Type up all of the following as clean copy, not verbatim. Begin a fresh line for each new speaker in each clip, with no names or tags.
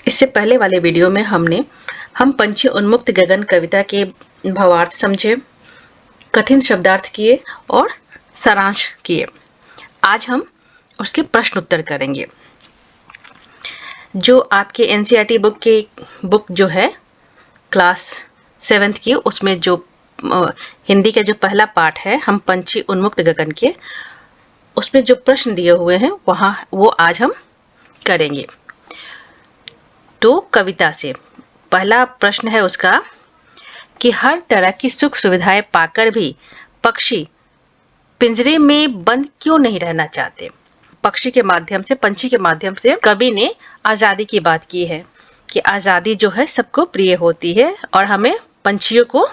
इससे पहले वाले वीडियो में हम पंछी उन्मुक्त गगन कविता के भावार्थ समझे, कठिन शब्दार्थ किए और सारांश किए। आज हम उसके प्रश्न उत्तर करेंगे। जो आपके एनसीईआरटी बुक जो है क्लास 7th की, उसमें जो हिंदी का जो पहला पाठ है हम पंछी उन्मुक्त गगन के, उसमें जो प्रश्न दिए हुए हैं वो आज हम करेंगे। तो कविता से पहला प्रश्न है उसका कि हर तरह की सुख सुविधाएं पाकर भी पक्षी पिंजरे में बंद क्यों नहीं रहना चाहते। पंछी के माध्यम से कवि ने आजादी की बात की है कि आजादी जो है सबको प्रिय होती है और हमें पंछियों को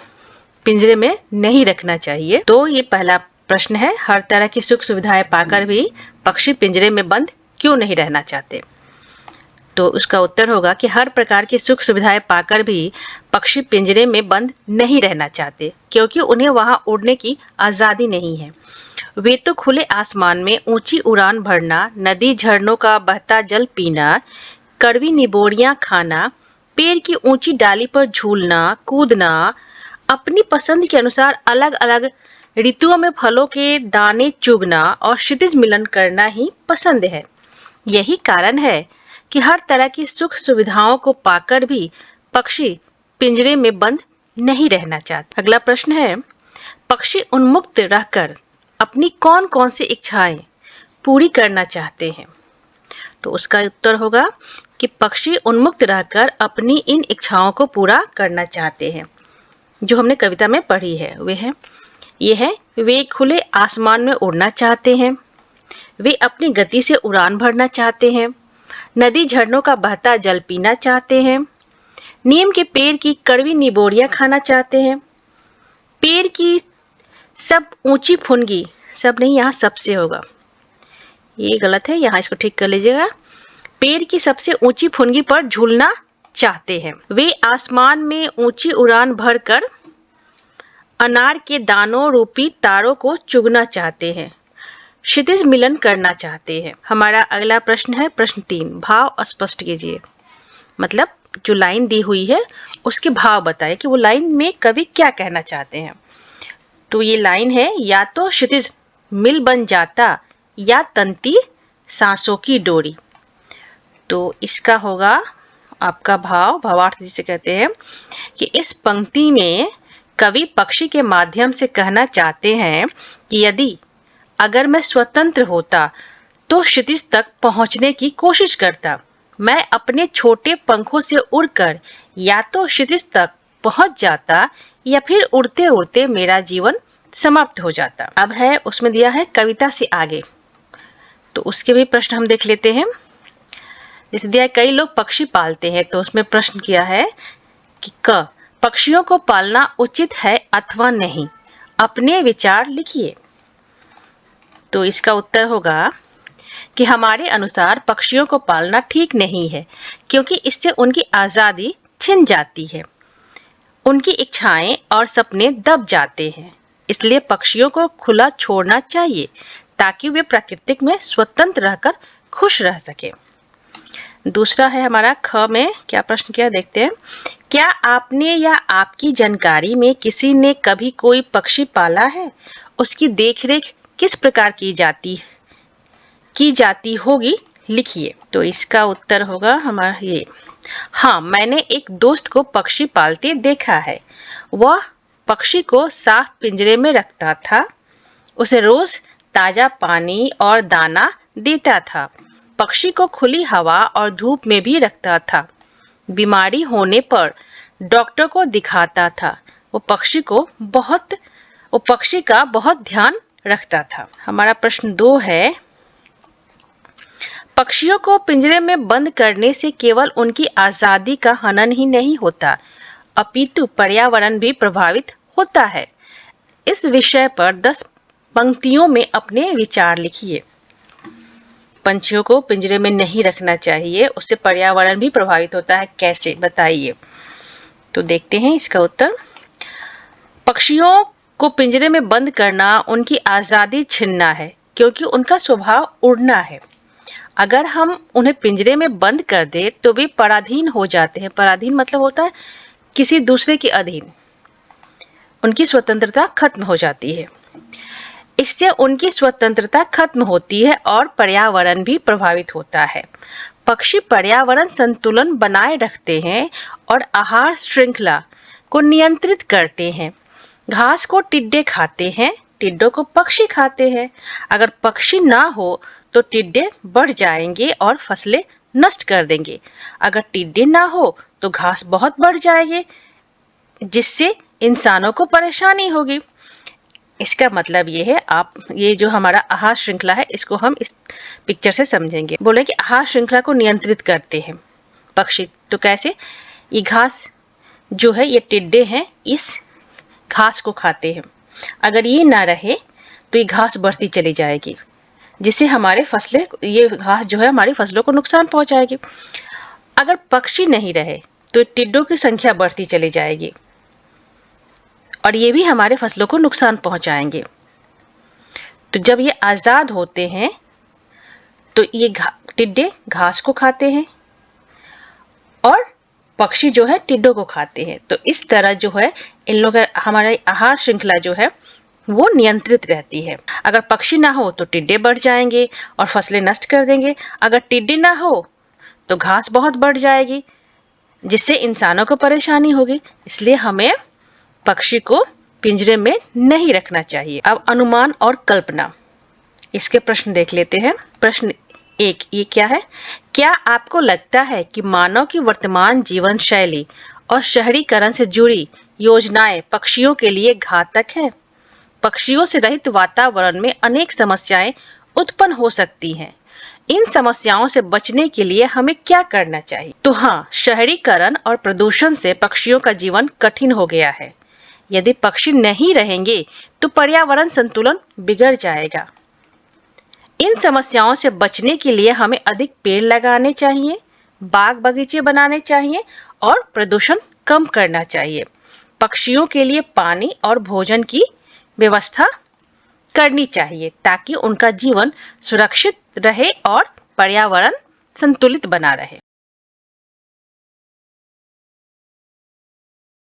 पिंजरे में नहीं रखना चाहिए। तो ये पहला प्रश्न है, हर तरह की सुख सुविधाएं पाकर भी पक्षी पिंजरे में बंद क्यों नहीं रहना चाहते। तो उसका उत्तर होगा कि हर प्रकार की सुख सुविधाएं पाकर भी पक्षी पिंजरे में बंद नहीं रहना चाहते, क्योंकि उन्हें वहां उड़ने की आजादी नहीं है। वे तो खुले आसमान में ऊंची उड़ान भरना, नदी झरनों का बहता जल पीना, कड़वी निबोड़ियां खाना, पेड़ की ऊंची डाली पर झूलना कूदना, अपनी पसंद के अनुसार अलग अलग ऋतुओं में फलों के दाने चुगना और क्षितिज मिलन करना ही पसंद है। यही कारण है कि हर तरह की सुख सुविधाओं को पाकर भी पक्षी पिंजरे में बंद नहीं रहना चाहते। अगला प्रश्न है, पक्षी उन्मुक्त रहकर अपनी कौन कौन सी इच्छाएं पूरी करना चाहते हैं। तो उसका उत्तर होगा कि पक्षी उन्मुक्त रहकर अपनी इन इच्छाओं को पूरा करना चाहते हैं जो हमने कविता में पढ़ी है। वे खुले आसमान में उड़ना चाहते हैं, वे अपनी गति से उड़ान भरना चाहते हैं, नदी झरनों का बहता जल पीना चाहते हैं, नीम के पेड़ की कड़वी निबोड़ियां खाना चाहते हैं, पेड़ की सब ऊंची फुनगी, सब नहीं यहाँ सबसे होगा, ये गलत है, यहाँ इसको ठीक कर लीजिएगा। पेड़ की सबसे ऊंची फुनगी पर झूलना चाहते हैं। वे आसमान में ऊंची उड़ान भरकर अनार के दानों रूपी तारों को चुगना चाहते हैं, क्षितिज मिलन करना चाहते हैं। हमारा अगला प्रश्न है प्रश्न 3, भाव स्पष्ट कीजिए। मतलब जो लाइन दी हुई है उसके भाव बताइए कि वो लाइन में कवि क्या कहना चाहते हैं। तो ये लाइन है, या तो क्षितिज मिल बन जाता या तंती सांसों की डोरी। तो इसका होगा आपका भावार्थ जिसे कहते हैं कि इस पंक्ति में कवि पक्षी के माध्यम से कहना चाहते हैं कि यदि अगर मैं स्वतंत्र होता तो क्षितिज तक पहुंचने की कोशिश करता। मैं अपने छोटे पंखों से उड़कर या तो क्षितिज तक पहुंच जाता या फिर उड़ते उड़ते मेरा जीवन समाप्त हो जाता। अब है उसमें दिया है कविता से आगे, तो उसके भी प्रश्न हम देख लेते हैं। जैसे दिया है, कई लोग पक्षी पालते हैं, तो उसमें प्रश्न किया है कि क पक्षियों को पालना उचित है अथवा नहीं, अपने विचार लिखिए। तो इसका उत्तर होगा कि हमारे अनुसार पक्षियों को पालना ठीक नहीं है, क्योंकि इससे उनकी आजादी छिन जाती है, उनकी इच्छाएं और सपने दब जाते हैं। इसलिए पक्षियों को खुला छोड़ना चाहिए ताकि वे प्रकृति में स्वतंत्र रहकर खुश रह सके। दूसरा है हमारा ख में क्या प्रश्न किया देखते हैं। क्या आपने या आपकी जानकारी में किसी ने कभी कोई पक्षी पाला है? उसकी देखरेख किस प्रकार की जाती होगी, लिखिए। तो इसका उत्तर होगा हमारा ये, हाँ, मैंने एक दोस्त को पक्षी पालते देखा है। वह पक्षी को साफ पिंजरे में रखता था, उसे रोज ताजा पानी और दाना देता था, पक्षी को खुली हवा और धूप में भी रखता था, बीमारी होने पर डॉक्टर को दिखाता था। वो पक्षी का बहुत ध्यान रखता था। हमारा प्रश्न 2 है, पक्षियों को पिंजरे में बंद करने से केवल उनकी आजादी का हनन ही नहीं होता, अपितु पर्यावरण भी प्रभावित होता है। इस विषय पर 10 पंक्तियों में अपने विचार लिखिए। पंछियों को पिंजरे में नहीं रखना चाहिए, उससे पर्यावरण भी प्रभावित होता है, कैसे बताइए। तो देखते हैं इसका उत्तर। पक्षियों को पिंजरे में बंद करना उनकी आजादी छीनना है, क्योंकि उनका स्वभाव उड़ना है। अगर हम उन्हें पिंजरे में बंद कर दें तो वे पराधीन हो जाते हैं। पराधीन मतलब होता है किसी दूसरे के अधीन, उनकी स्वतंत्रता खत्म हो जाती है। इससे उनकी स्वतंत्रता खत्म होती है और पर्यावरण भी प्रभावित होता है। पक्षी पर्यावरण संतुलन बनाए रखते हैं और आहार श्रृंखला को नियंत्रित करते हैं। घास को टिड्डे खाते हैं, टिड्डों को पक्षी खाते हैं। अगर पक्षी ना हो तो टिड्डे बढ़ जाएंगे और फसलें नष्ट कर देंगे। अगर टिड्डे ना हो तो घास बहुत बढ़ जाएगी, जिससे इंसानों को परेशानी होगी। इसका मतलब ये है, आप ये जो हमारा आहार श्रृंखला है इसको हम इस पिक्चर से समझेंगे। बोले कि आहार श्रृंखला को नियंत्रित करते हैं पक्षी। तो कैसे? ये घास जो है, ये टिड्डे हैं, इस घास को खाते हैं। अगर ये ना रहे तो ये घास बढ़ती चली जाएगी, जिससे हमारे फसलें, ये घास जो है हमारी फसलों को नुकसान पहुंचाएगी। अगर पक्षी नहीं रहे तो टिड्डों की संख्या बढ़ती चली जाएगी और ये भी हमारे फसलों को नुकसान पहुंचाएंगे। तो जब ये आजाद होते हैं तो ये टिड्डे घास को खाते हैं और पक्षी जो है टिड्डों को खाते हैं। तो इस तरह जो है इन लोगों का हमारी आहार श्रृंखला जो है वो नियंत्रित रहती है। अगर पक्षी ना हो तो टिड्डे बढ़ जाएंगे और फसलें नष्ट कर देंगे। अगर टिड्डे ना हो तो घास बहुत बढ़ जाएगी, जिससे इंसानों को परेशानी होगी। इसलिए हमें पक्षी को पिंजरे में नहीं रखना चाहिए। अब अनुमान और कल्पना, इसके प्रश्न देख लेते हैं। प्रश्न 1 ये क्या है? क्या आपको लगता है कि मानव की वर्तमान जीवन शैली और शहरीकरण से जुड़ी योजनाएं पक्षियों के लिए घातक है? पक्षियों से रहित वातावरण में अनेक समस्याएं उत्पन्न हो सकती हैं। इन समस्याओं से बचने के लिए हमें क्या करना चाहिए? तो हाँ, शहरीकरण और प्रदूषण से पक्षियों का जीवन कठिन हो गया है। यदि पक्षी नहीं रहेंगे तो पर्यावरण संतुलन बिगड़ जाएगा। इन समस्याओं से बचने के लिए हमें अधिक पेड़ लगाने चाहिए, बाग बगीचे बनाने चाहिए और प्रदूषण कम करना चाहिए। पक्षियों के लिए पानी और भोजन की व्यवस्था करनी चाहिए ताकि उनका जीवन सुरक्षित रहे और पर्यावरण संतुलित बना रहे।